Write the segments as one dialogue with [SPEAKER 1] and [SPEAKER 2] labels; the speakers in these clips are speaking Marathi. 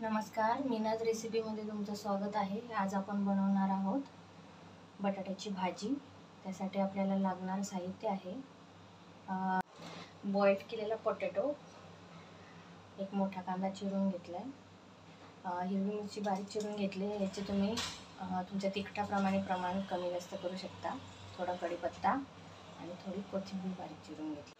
[SPEAKER 1] नमस्कार, मीनाज रेसिपीमध्ये तुमचं स्वागत आहे। आज आपण बनवणार आहोत बटाट्याची भाजी। त्यासाठी आपल्याला लागणार साहित्य आहे बॉइल केलेला पोटॅटो, एक मोठा कांदा चिरून घेतलाय, हिरवी मिरची बारीक चिरून घेतली। याचे तुम्ही तुमच्या तिखटाप्रमाणे प्रमाण कमी जास्त करू शकता। थोडा कढीपत्ता आणि थोडी कोथिंबीर बारीक चिरून घेतली।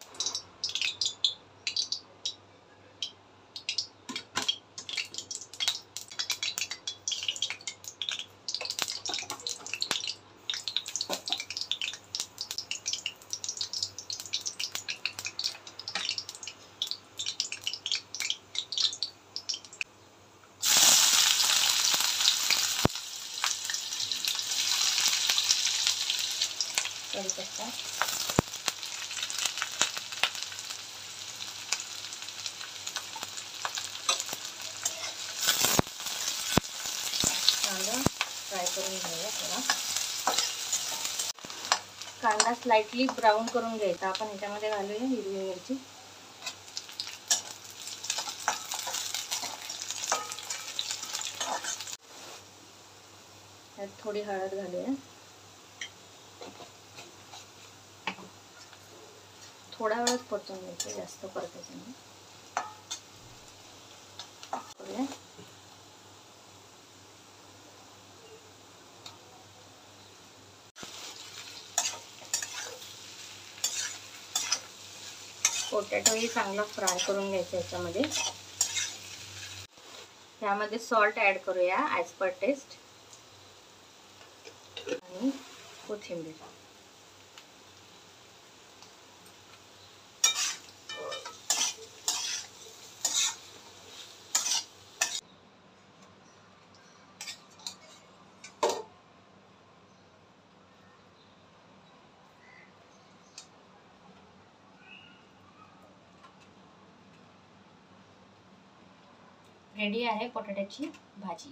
[SPEAKER 1] कढीपत्ता, कांदा फ्राय करून घेऊया। थोडा कांदा स्लाइटली ब्राउन करून घ्यायचा। आपण ह्याच्यामध्ये घालूया हिरवी मिरची, त्यात थोडी हळद घालूया। थोडा वेळच परतून घ्यायचं, जास्त परतायचं नाही। पोटॅटोही चांगला फ्राय करून घ्यायचा। यामध्ये सॉल्ट ॲड करूया ॲज पर टेस्ट आणि कोथिंबीर। रेडी आहे बटाट्याची भाजी।